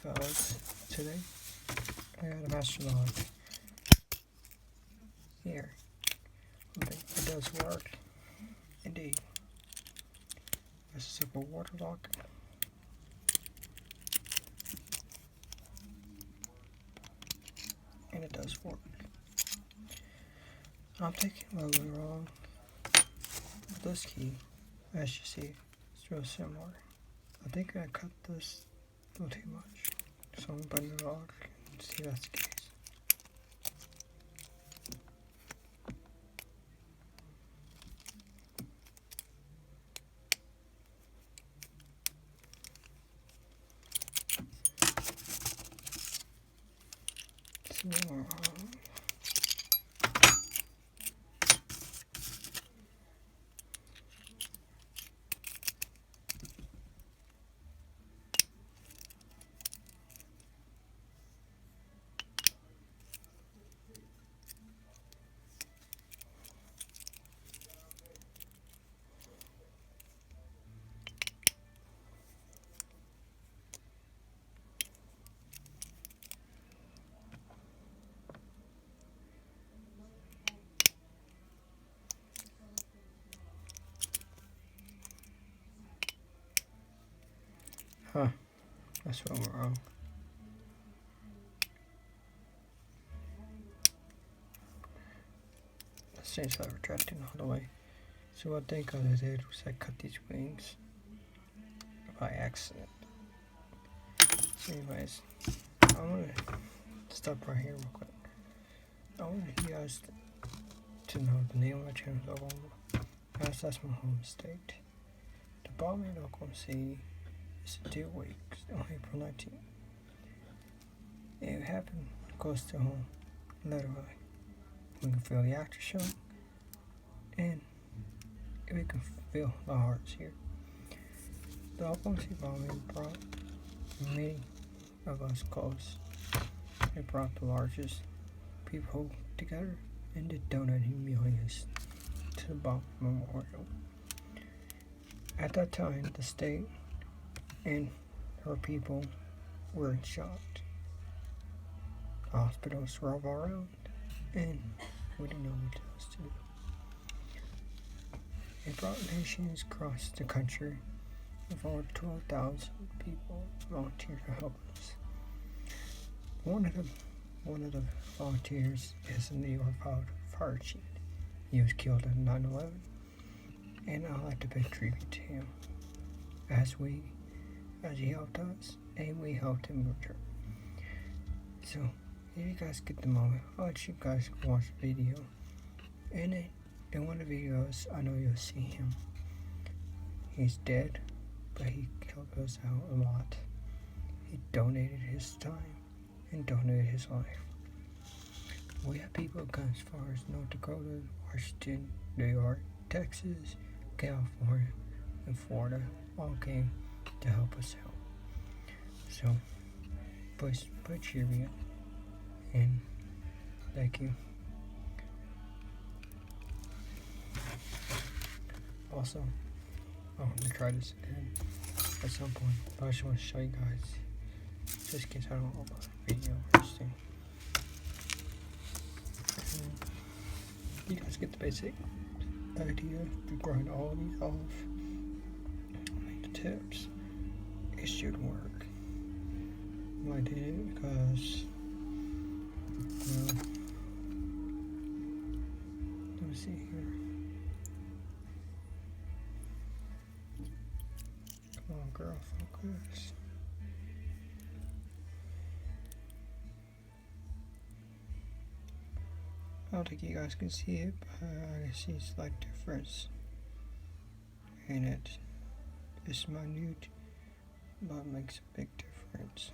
fellas, today I got a master log here. It does work, indeed. This is a simple water log. And it does work. I'm taking a little bit wrong with this key. As you see, it's real similar. I think I cut this a little too much. So I'm going to put it on and see if that's the case. So, that's what went wrong. Let's change that retracting all the way. So what I think I did was I cut these wings by accident. So anyways, I want to stop right here real quick. I want you guys to know the name of my channel is Oklahoma. Guys, that's my home state. The bomb in Oklahoma City is 2 weeks on April 19th. It happened close to home, literally. We can feel the aftershock, and we can feel the hearts here. The Oklahoma City bombing brought many of us close. It brought the largest people together and did donating millions to the bomb memorial. At that time, the state and her people were in shock. Hospitals were all around, and we didn't know what else to do. It brought nations across the country with over 12,000 people volunteered to help us. One of the volunteers is a New York fire chief. He was killed in 9/11, and I like to pay tribute to him as he helped us, and we helped him return. So, if you guys get the moment, I'll let you guys watch the video. And in one of the videos, I know you'll see him. He's dead, but he helped us out a lot. He donated his time and donated his life. We have people come as far as North Dakota, Washington, New York, Texas, California, and Florida all came to help us out. So, please put tribute, and thank you. Also, I want to try this again at some point, but I just want to show you guys, just in case I don't upload a video or anything. You guys get the basic idea. You grind all these off, make the tips. It should work. I did it because, let me see here. Come on, girl, focus. I don't think you guys can see it, but I can see a slight difference in it. It's minute, but it makes a big difference.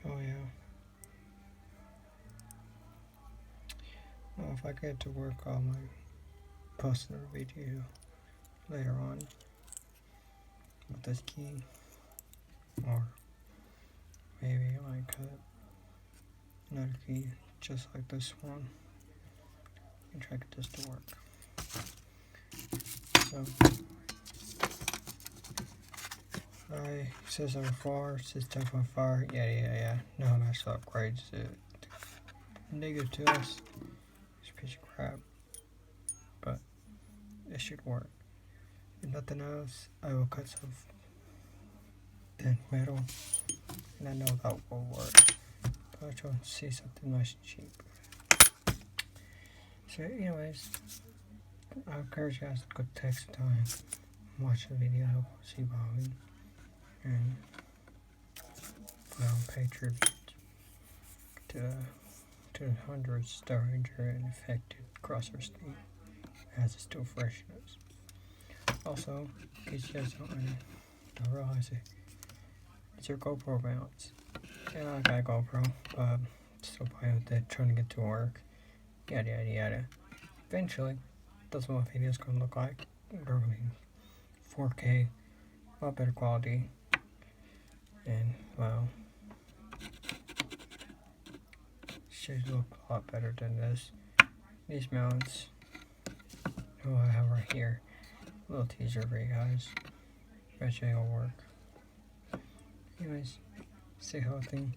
Oh yeah. Well, if I get to work on my posting a video later on with this key, or maybe I might cut another key just like this one and try to get this to work. So Says on fire, says stuff on fire. Yeah. No nice upgrades. Negative to us. It's a piece of crap. But it should work. If nothing else, I will cut some thin metal. And I know that will work. But I'll try to see something nice and cheap. So anyways, I encourage you guys to go take some time, watch the video, see Bobby, and pay tribute to the hundreds that are injured and affected across our state as it's still fresh news. Also, in case you guys don't realize it, it's your GoPro mounts. Yeah, I got a GoPro, but still playing with it, trying to get to work, yada. Eventually, that's what my video's gonna look like. They're gonna be 4K, a lot better quality, and well, should look a lot better than this. These mounts, I have right here, a little teaser for you guys. Eventually it'll work. Anyways, stay healthy,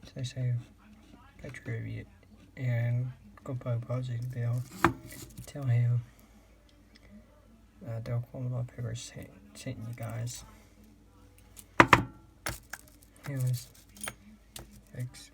stay safe, pay tribute, and go play Buzzy Bill. Tell him they'll call my paper sent you guys. Anyways, thanks.